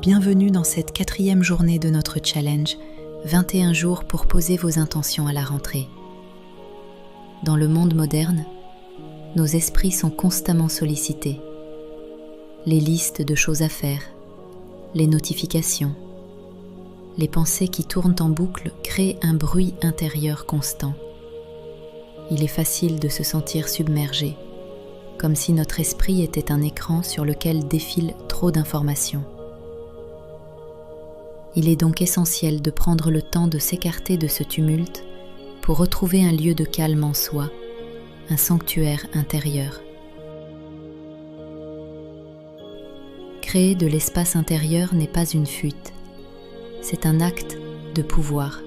Bienvenue dans cette 4e journée de notre challenge, 21 jours pour poser vos intentions à la rentrée. Dans le monde moderne, nos esprits sont constamment sollicités. Les listes de choses à faire, les notifications, les pensées qui tournent en boucle créent un bruit intérieur constant. Il est facile de se sentir submergé, comme si notre esprit était un écran sur lequel défilent trop d'informations. Il est donc essentiel de prendre le temps de s'écarter de ce tumulte pour retrouver un lieu de calme en soi, un sanctuaire intérieur. Créer de l'espace intérieur n'est pas une fuite, c'est un acte de pouvoir.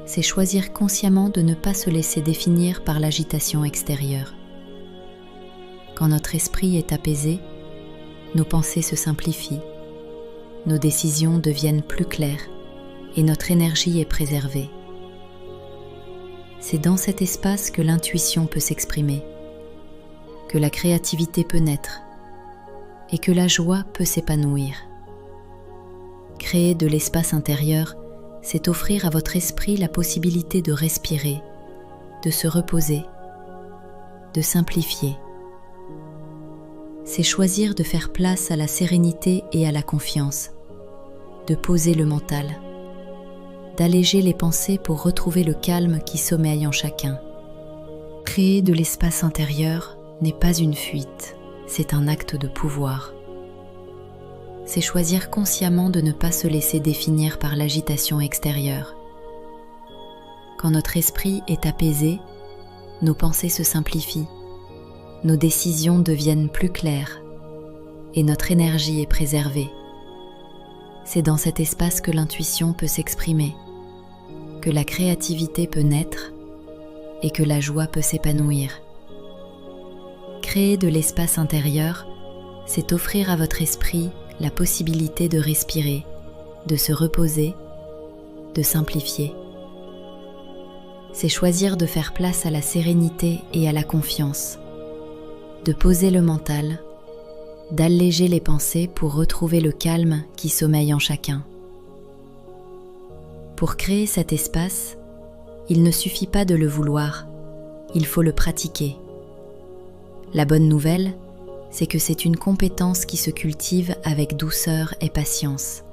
C'est choisir consciemment de ne pas se laisser définir par l'agitation extérieure. Quand notre esprit est apaisé, nos pensées se simplifient, nos décisions deviennent plus claires et notre énergie est préservée. C'est dans cet espace que l'intuition peut s'exprimer, que la créativité peut naître et que la joie peut s'épanouir. Créer de l'espace intérieur, c'est offrir à votre esprit la possibilité de respirer, de se reposer, de simplifier. C'est choisir de faire place à la sérénité et à la confiance, de poser le mental, d'alléger les pensées pour retrouver le calme qui sommeille en chacun. Créer de l'espace intérieur n'est pas une fuite, c'est un acte de pouvoir. C'est choisir consciemment de ne pas se laisser définir par l'agitation extérieure. Quand notre esprit est apaisé, nos pensées se simplifient, nos décisions deviennent plus claires et notre énergie est préservée. C'est dans cet espace que l'intuition peut s'exprimer, que la créativité peut naître et que la joie peut s'épanouir. Créer de l'espace intérieur, c'est offrir à votre esprit la possibilité de respirer, de se reposer, de simplifier. C'est choisir de faire place à la sérénité et à la confiance, de poser le mental, d'alléger les pensées pour retrouver le calme qui sommeille en chacun. Pour créer cet espace, il ne suffit pas de le vouloir, il faut le pratiquer. La bonne nouvelle, c'est que c'est une compétence qui se cultive avec douceur et patience.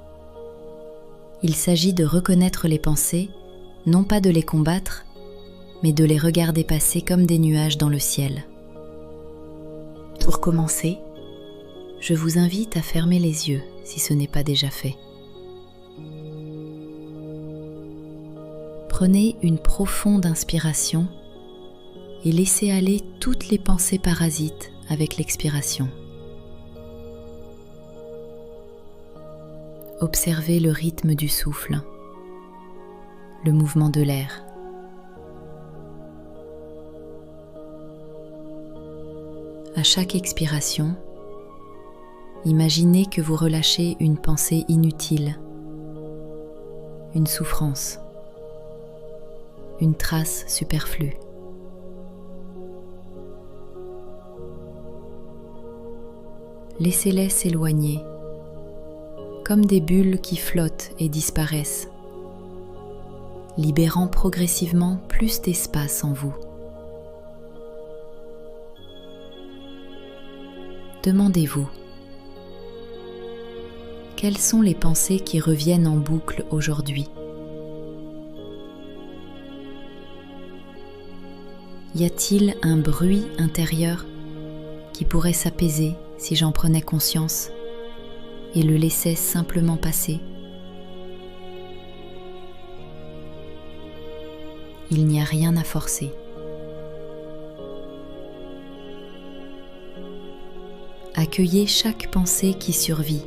Il s'agit de reconnaître les pensées, non pas de les combattre, mais de les regarder passer comme des nuages dans le ciel. Pour commencer, je vous invite à fermer les yeux si ce n'est pas déjà fait. Prenez une profonde inspiration et laissez aller toutes les pensées parasites avec l'expiration. Observez le rythme du souffle, le mouvement de l'air. À chaque expiration, imaginez que vous relâchez une pensée inutile, une souffrance, une trace superflue. Laissez-les s'éloigner, comme des bulles qui flottent et disparaissent, libérant progressivement plus d'espace en vous. Demandez-vous, quelles sont les pensées qui reviennent en boucle aujourd'hui? Y a-t-il un bruit intérieur qui pourrait s'apaiser si j'en prenais conscience et le laissais simplement passer? Il n'y a rien à forcer. Accueillez chaque pensée qui survit,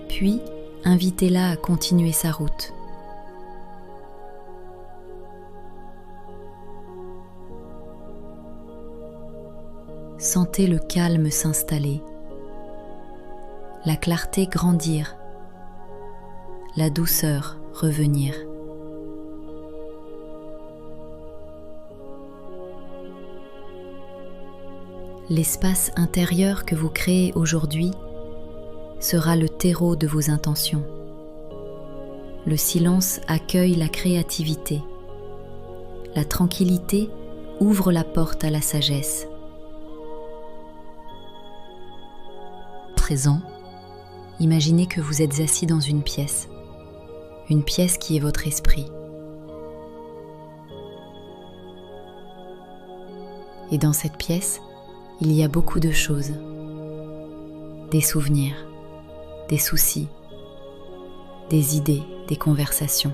puis invitez-la à continuer sa route. Sentez le calme s'installer, la clarté grandir, la douceur revenir. L'espace intérieur que vous créez aujourd'hui sera le terreau de vos intentions. Le silence accueille la créativité. La tranquillité ouvre la porte à la sagesse. Présent, imaginez que vous êtes assis dans une pièce qui est votre esprit. Et dans cette pièce, il y a beaucoup de choses. Des souvenirs, des soucis, des idées, des conversations.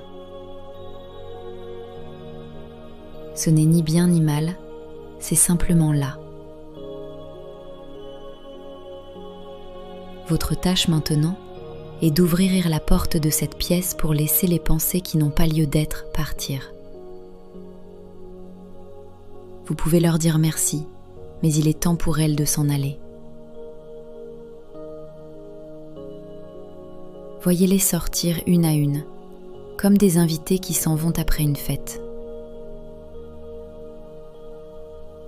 Ce n'est ni bien ni mal, c'est simplement là. Votre tâche maintenant est d'ouvrir la porte de cette pièce pour laisser les pensées qui n'ont pas lieu d'être partir. Vous pouvez leur dire merci, mais il est temps pour elles de s'en aller. Voyez-les sortir une à une, comme des invités qui s'en vont après une fête.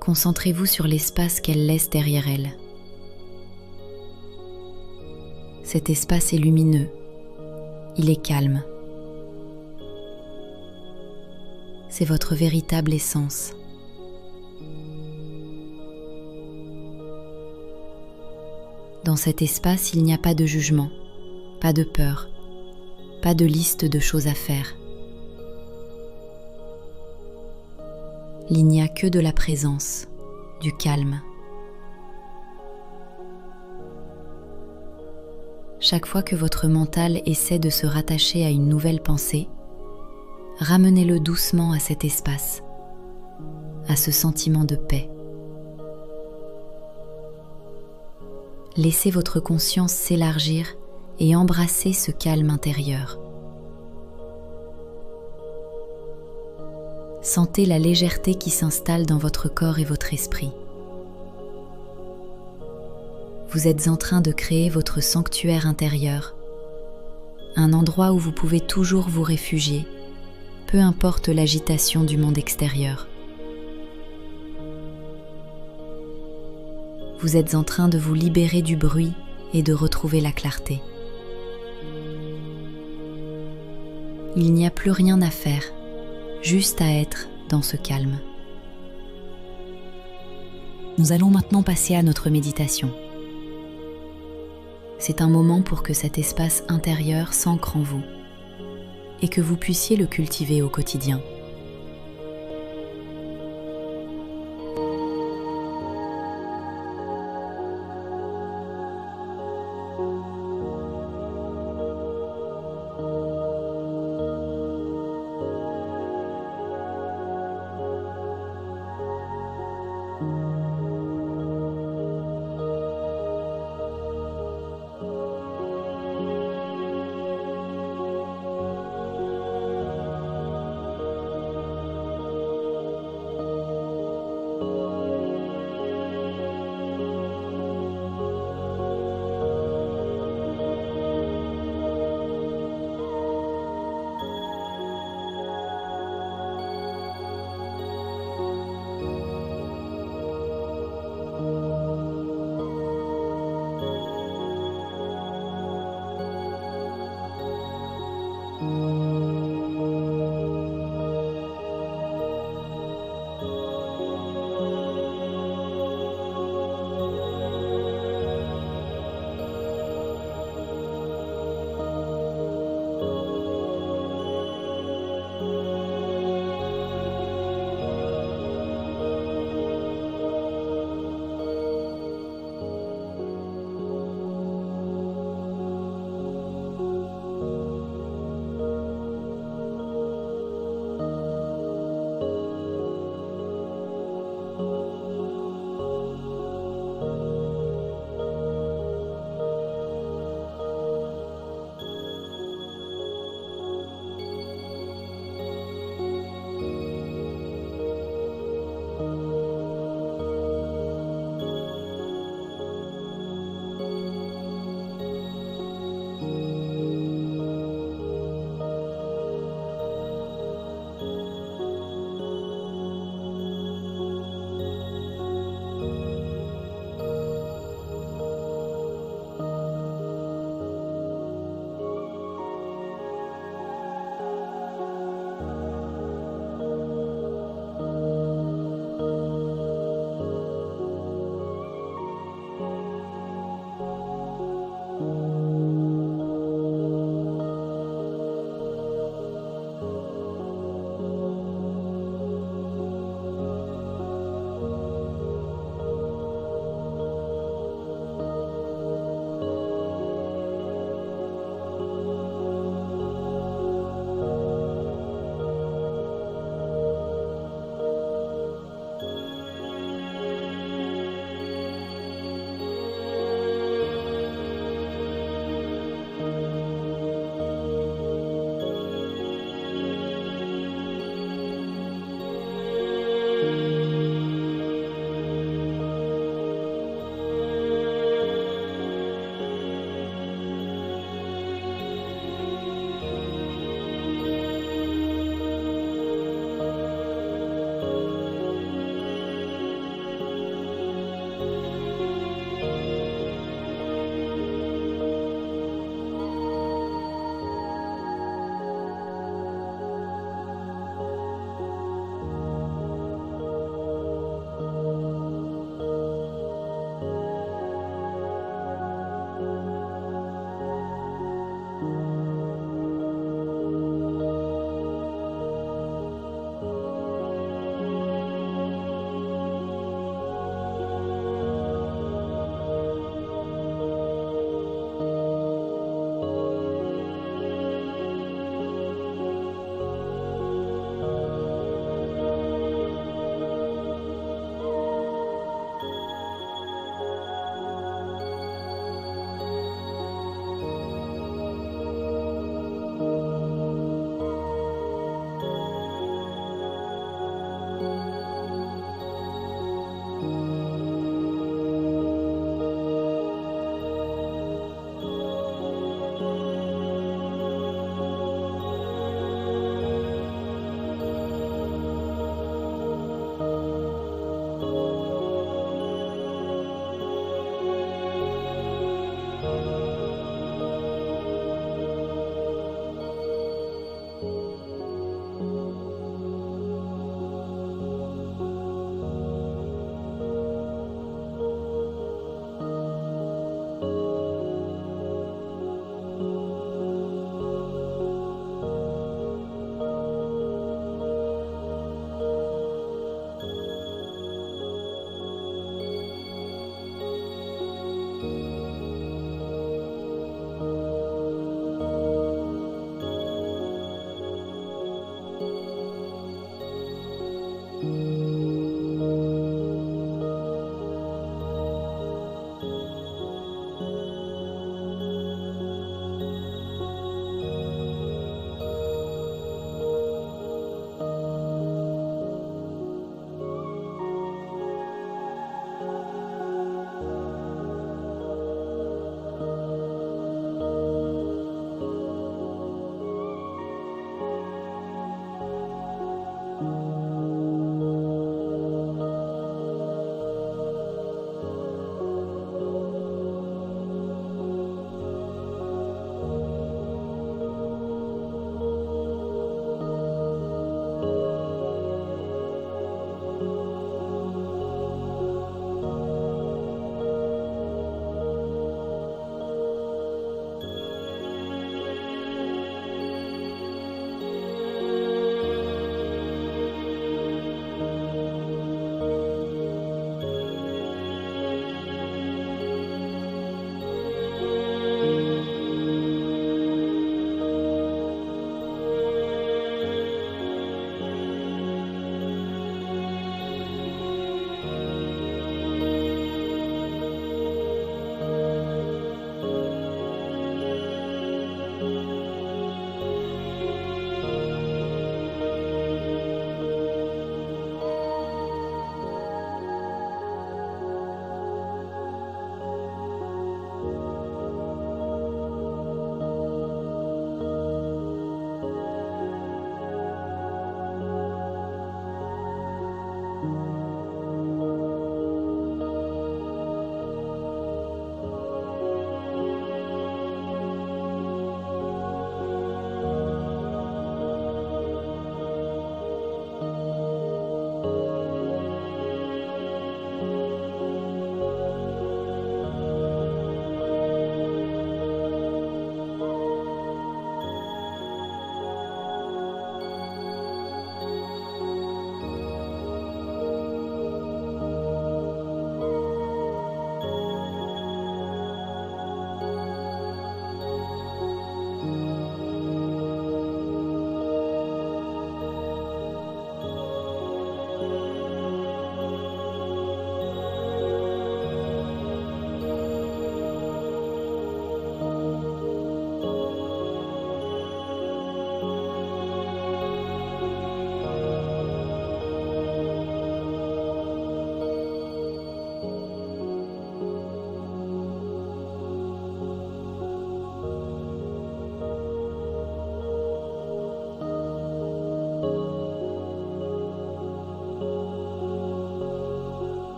Concentrez-vous sur l'espace qu'elles laissent derrière elles. Cet espace est lumineux, il est calme. C'est votre véritable essence. Dans cet espace, il n'y a pas de jugement, pas de peur, pas de liste de choses à faire. Il n'y a que de la présence, du calme. Chaque fois que votre mental essaie de se rattacher à une nouvelle pensée, ramenez-le doucement à cet espace, à ce sentiment de paix. Laissez votre conscience s'élargir et embrasser ce calme intérieur. Sentez la légèreté qui s'installe dans votre corps et votre esprit. Vous êtes en train de créer votre sanctuaire intérieur, un endroit où vous pouvez toujours vous réfugier, peu importe l'agitation du monde extérieur. Vous êtes en train de vous libérer du bruit et de retrouver la clarté. Il n'y a plus rien à faire, juste à être dans ce calme. Nous allons maintenant passer à notre méditation. C'est un moment pour que cet espace intérieur s'ancre en vous et que vous puissiez le cultiver au quotidien.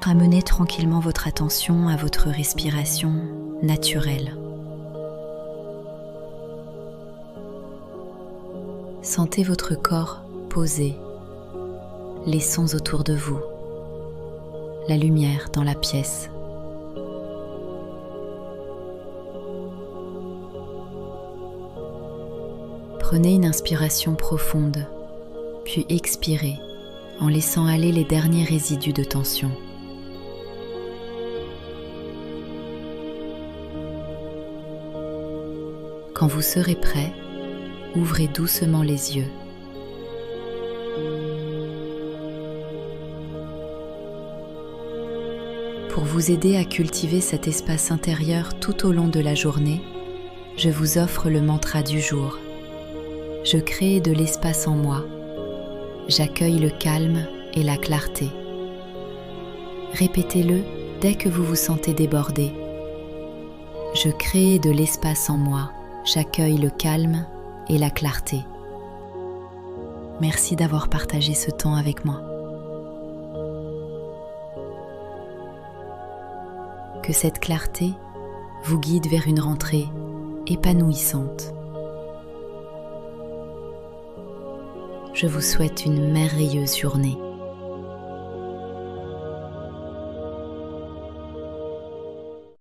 Ramenez tranquillement votre attention à votre respiration naturelle. Sentez votre corps posé, les sons autour de vous, la lumière dans la pièce. Prenez une inspiration profonde, puis expirez en laissant aller les derniers résidus de tension. Quand vous serez prêt, ouvrez doucement les yeux. Pour vous aider à cultiver cet espace intérieur tout au long de la journée, je vous offre le mantra du jour. Je crée de l'espace en moi. J'accueille le calme et la clarté. Répétez-le dès que vous vous sentez débordé. Je crée de l'espace en moi. J'accueille le calme et la clarté. Merci d'avoir partagé ce temps avec moi. Que cette clarté vous guide vers une rentrée épanouissante. Je vous souhaite une merveilleuse journée.